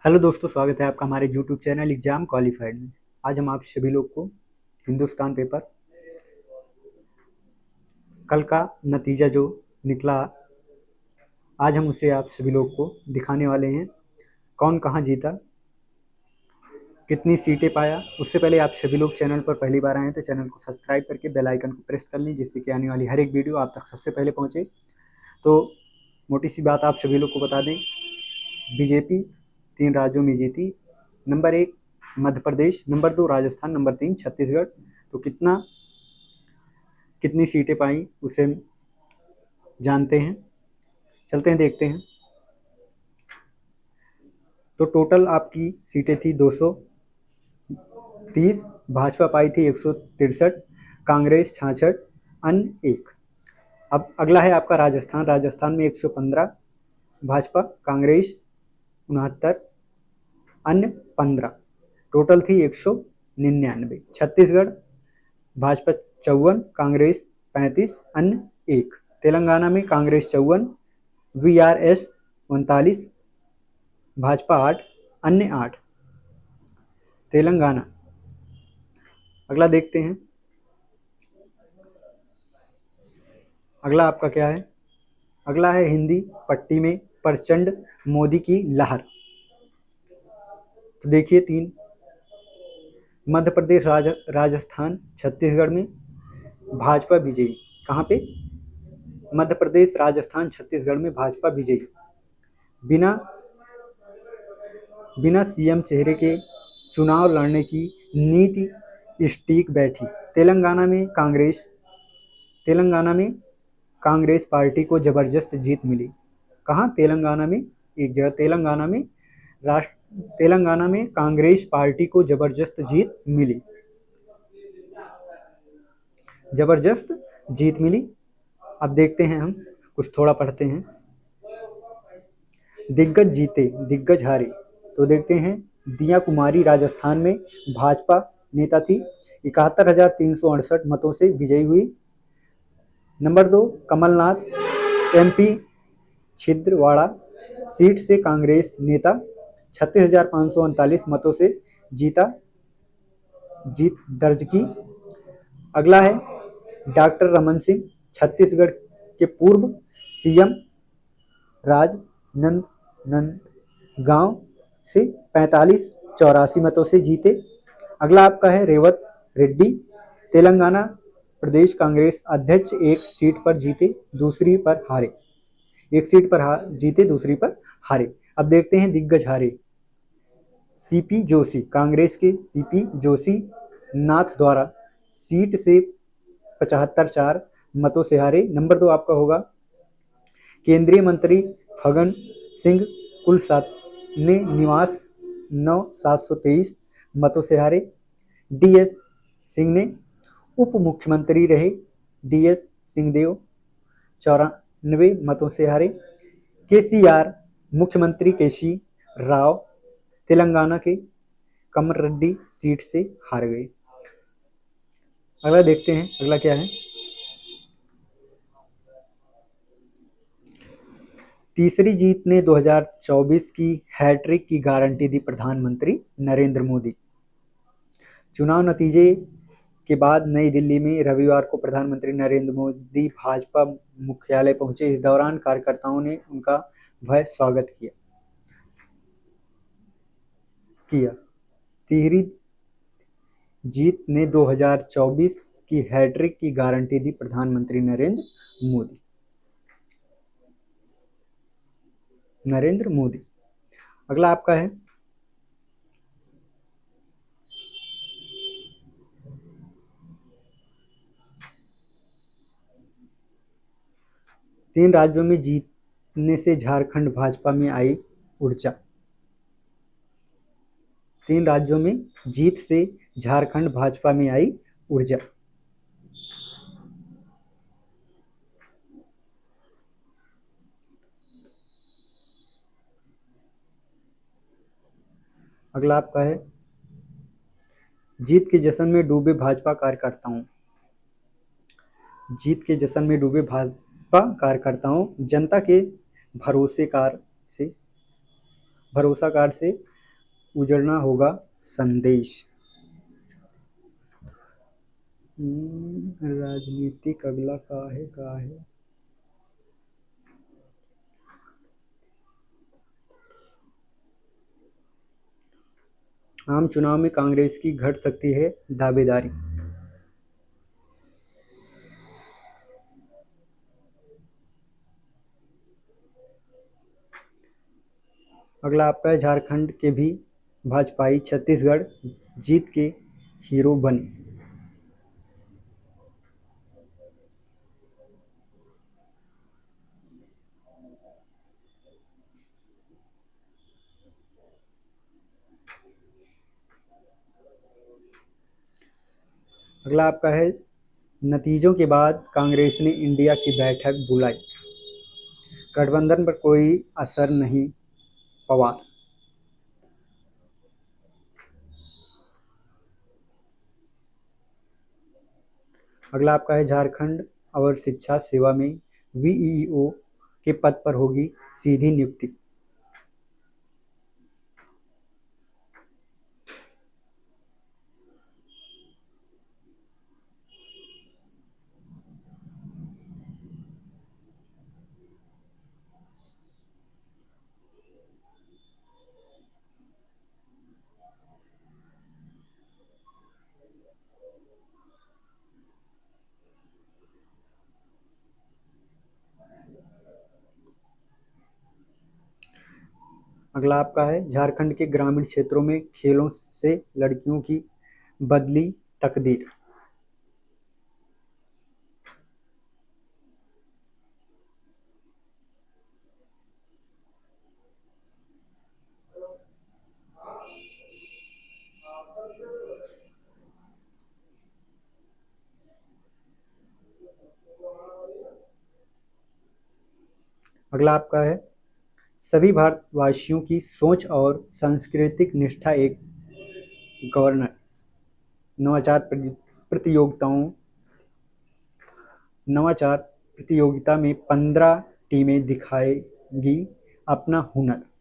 Hello दोस्तों, स्वागत है आपका हमारे यूट्यूब चैनल एग्जाम क्वालिफाइड में। आज हम आप सभी लोग को हिंदुस्तान पेपर कल का नतीजा जो निकला, आज हम उसे आप सभी लोग को दिखाने वाले हैं। कौन कहाँ जीता, कितनी सीटें पाया। उससे पहले आप सभी लोग चैनल पर पहली बार आए हैं तो चैनल को सब्सक्राइब करके बेल आइकन को प्रेस कर लें, जिससे कि आने वाली हर एक वीडियो आप तक सबसे पहले पहुँचे। तो मोटी सी बात आप सभी लोग को बता दें, बीजेपी 3 राज्यों में जीती। Number 1 Madhya Pradesh, number 2 Rajasthan, number 3 Chhattisgarh. तो कितनी सीटें पाई उसे जानते हैं, चलते हैं देखते हैं। तो टोटल आपकी सीटें थी 230, भाजपा पाई थी 163, कांग्रेस 66, अन्य 1। अब अगला है आपका राजस्थान। राजस्थान में 115, भाजपा कांग्रेस 69, अन्य 15, टोटल थी 199। छत्तीसगढ़ भाजपा 54, कांग्रेस 35, अन्य 1। तेलंगाना में कांग्रेस 54, वीआरएस 39, भाजपा 8, अन्य 8। तेलंगाना। अगला देखते हैं, अगला आपका क्या है। अगला है हिंदी पट्टी में प्रचंड मोदी की लहर। तो देखिए 3 मध्य प्रदेश, राजस्थान, छत्तीसगढ़ में भाजपा विजयी। कहाँ पे? मध्य प्रदेश, राजस्थान, छत्तीसगढ़ में भाजपा विजयी। बिना बिना सीएम चेहरे के चुनाव लड़ने की नीति स्टीक बैठी। तेलंगाना में कांग्रेस पार्टी को जबरदस्त जीत मिली। कहाँ? तेलंगाना में एक जगह तेलंगाना में कांग्रेस पार्टी को जबरदस्त जीत मिली। जबरदस्त जीत मिली। अब देखते हैं, हम कुछ थोड़ा पढ़ते हैं। दिग्गज जीते, दिग्गज हारे। तो देखते हैं, दिया कुमारी राजस्थान में भाजपा नेता थी, 71,368 मतों से विजयी हुई। Number 2 Kamal Nath, MP Chhindwara seat से कांग्रेस नेता 36,539 मतों से जीत दर्ज की। अगला है डॉक्टर रमन सिंह, छत्तीसगढ़ के पूर्व सीएम राजनांदगांव से 45,84 मतों से जीते। अगला आपका है रेवत रेड्डी, तेलंगाना प्रदेश कांग्रेस अध्यक्ष, एक सीट पर जीते, दूसरी पर हारे। एक सीट पर जीते, दूसरी पर हारे। अब देखते हैं दिग्गज हारे। सीपी जोशी, कांग्रेस के सीपी जोशी नाथ द्वारा सीट से 75,4 मतों से हारे। नंबर 2 आपका होगा केंद्रीय मंत्री फग्गन सिंह कुलस्ते ने निवास 9,723 मतों से हारे। डीएस सिंह ने उप मुख्यमंत्री रहे, डीएस सिंहदेव 94 मतों से हारे। केसीआर मुख्यमंत्री केसी राव तेलंगाना के कमरेड्डी सीट से हार गए। अगला देखते हैं, अगला क्या है। तीसरी जीत ने 2024 की हैट्रिक की गारंटी दी प्रधानमंत्री नरेंद्र मोदी। चुनाव नतीजे के बाद नई दिल्ली में रविवार को प्रधानमंत्री नरेंद्र मोदी भाजपा मुख्यालय पहुंचे। इस दौरान कार्यकर्ताओं ने उनका भव्य स्वागत किया। तीसरी जीत ने 2024 की हैट्रिक की गारंटी दी प्रधानमंत्री नरेंद्र मोदी। अगला आपका है तीन राज्यों में जीतने से झारखंड भाजपा में आई ऊर्जा। 3 राज्यों में जीत से झारखंड भाजपा में आई ऊर्जा। अगला आपका है जीत के जश्न में डूबे भाजपा कार्यकर्ताओं। जीत के जश्न में डूबे भाजपा कार्यकर्ताओं जनता के भरोसाकार से उजड़ना होगा संदेश। राजनीतिक अगला का है। आम चुनाव में कांग्रेस की घट सकती है दावेदारी। अगला आपका है झारखंड के भी भाजपाई छत्तीसगढ़ जीत के हीरो बने। अगला आपका है नतीजों के बाद कांग्रेस ने इंडिया की बैठक बुलाई, गठबंधन पर कोई असर नहीं, पवार। अगला आपका है झारखंड और शिक्षा सेवा में वीईओ के पद पर होगी सीधी नियुक्ति। अगला आपका है झारखंड के ग्रामीण क्षेत्रों में खेलों से लड़कियों की बदली तकदीर। अगला आपका है सभी भारतवासियों की सोच और सांस्कृतिक निष्ठा एक गवर्नर। नवाचार प्रतियोगिताओं नवाचार प्रतियोगिता में 15 टीमें दिखाएगी अपना हुनर। –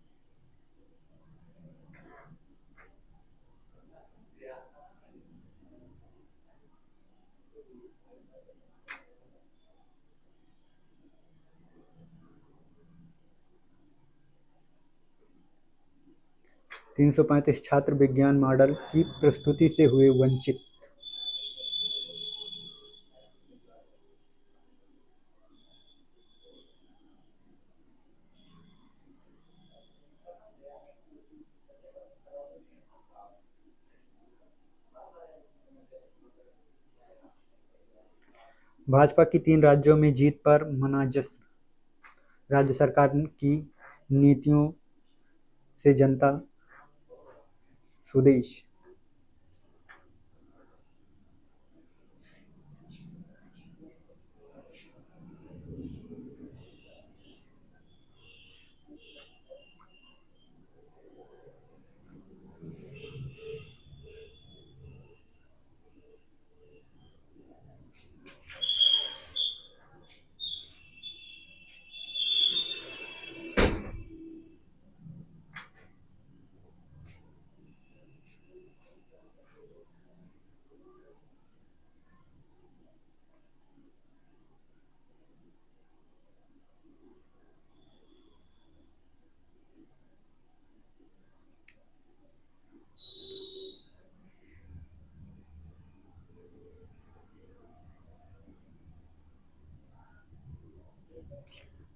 335 छात्र विज्ञान मॉडल की प्रस्तुति से हुए वंचित। भाजपा की 3 राज्यों में जीत पर मना जश्न, राज्य सरकार की नीतियों से जनता सुदेश।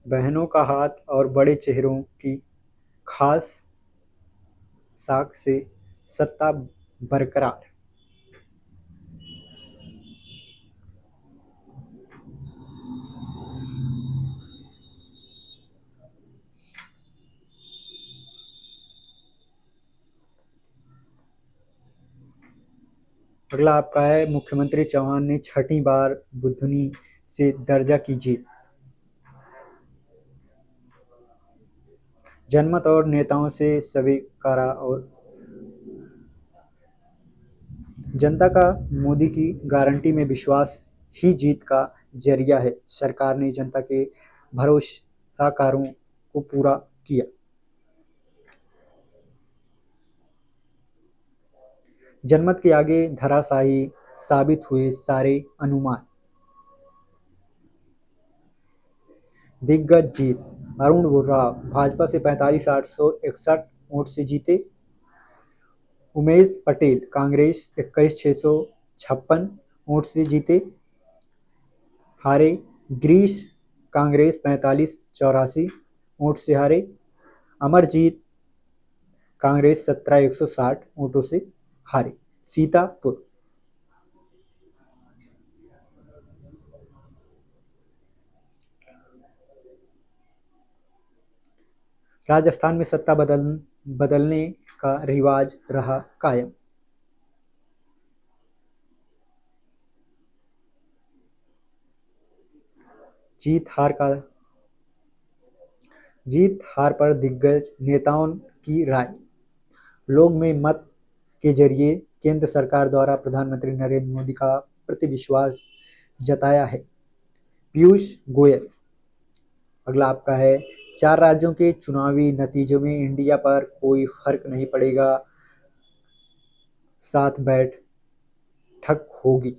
बहनों का हाथ और बड़े चेहरों की खास साख से सत्ता बरकरार। अगला आपका है मुख्यमंत्री चौहान ने छठी बार बुधनी से दर्जा की जीत, जनमत और नेताओं से स्वीकारा और जनता का मोदी की गारंटी में विश्वास ही जीत का जरिया है, सरकार ने जनता के भरोसाकारों को पूरा किया। जनमत के आगे धराशायी साबित हुए सारे अनुमान। दिग्गज जीत, अरुण राव भाजपा से 45,861 वोट से जीते। उमेश पटेल कांग्रेस 21,656 वोट से जीते, हारे। गिरीश कांग्रेस 45,84 वोट से हारे। अमरजीत कांग्रेस 17,160 वोटों से हारे। सीतापुर, राजस्थान में सत्ता बदलने का रिवाज रहा कायम। जीत हार का जीत हार पर दिग्गज नेताओं की राय। लोग में मत के जरिए केंद्र सरकार द्वारा प्रधानमंत्री नरेंद्र मोदी का प्रति विश्वास जताया है। पीयूष गोयल, अगला आपका है, 4 राज्यों के चुनावी नतीजों में इंडिया पर कोई फर्क नहीं पड़ेगा, साथ बैठक होगी।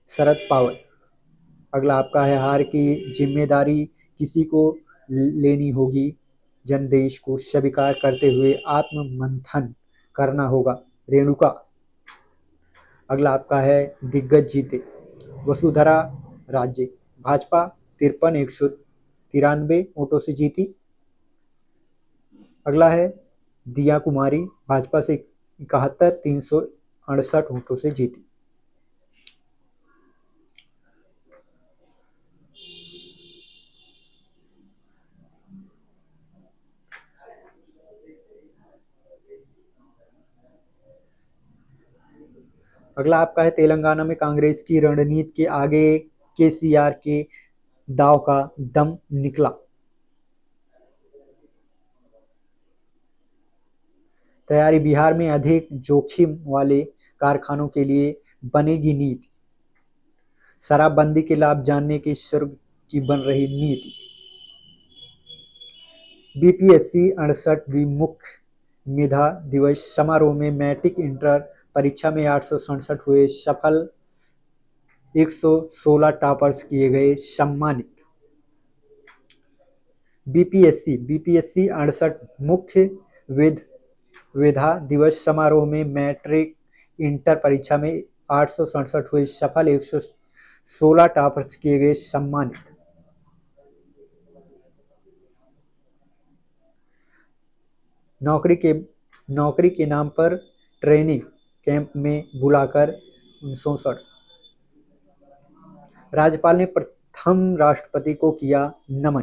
शरद पवार, अगला आपका है, हार की जिम्मेदारी किसी को लेनी होगी, जनादेश को स्वीकार करते हुए आत्ममंथन करना होगा। रेणुका, अगला आपका है, दिग्गज जीते। वसुंधरा राजे भाजपा 53,193 वोटों से जीती। अगला है, दिया कुमारी भाजपा से 71,368 वोटों से जीती। अगला आपका है, तेलंगाना में कांग्रेस की रणनीति के आगे केसीआर के दांव का दम निकला। तैयारी, बिहार में अधिक जोखिम वाले कारखानों के लिए बनेगी नीति। शराबबंदी के लाभ जानने की सुर्ग की बन रही नीति। बीपीएससी 68वीं मुख्य मेधा दिवस समारोह में मैट्रिक इंटर परीक्षा में 867 हुए सफल, 116 टॉपर्स किए गए सम्मानित। बीपीएससी 68 मुख्य मेधा दिवस समारोह में मैट्रिक इंटर परीक्षा में 867 हुए सफल, 116 टॉपर्स किए गए सम्मानित। नौकरी के नाम पर ट्रेनिंग कैंप में बुलाकर 69। राज्यपाल ने प्रथम राष्ट्रपति को किया नमन।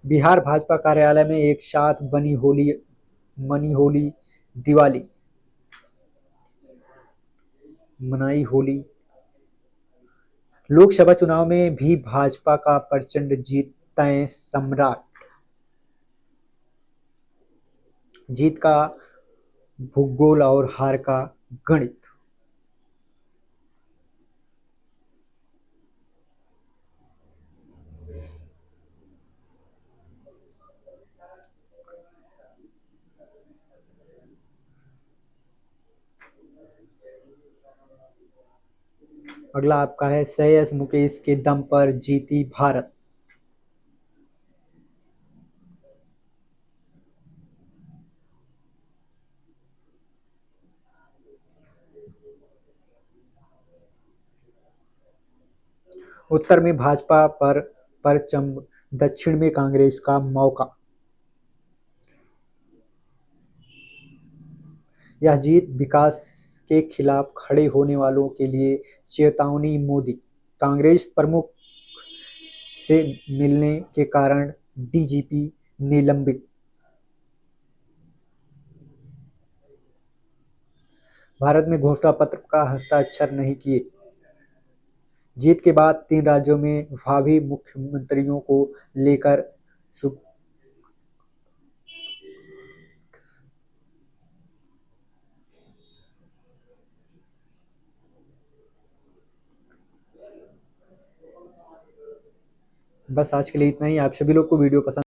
बिहार भाजपा कार्यालय में एक साथ मनी होली दिवाली मनाई होली। लोकसभा चुनाव में भी भाजपा का प्रचंड जीत तय, सम्राट। जीत का भूगोल और हार का गणित। अगला आपका है, श्रेयस मुकेश के दम पर जीती भारत। उत्तर में भाजपा पर परचम, दक्षिण में कांग्रेस का मौका। यह जीत विकास के खिलाफ खड़े होने वालों के लिए चेतावनी। मोदी, कांग्रेस प्रमुख से मिलने के कारण डीजीपी निलंबित। भारत में घोषणा पत्र का हस्ताक्षर नहीं किए। जीत के बाद 3 राज्यों में भावी मुख्यमंत्रियों को लेकर बस आज के लिए इतना ही। आप सभी लोग को वीडियो पसंद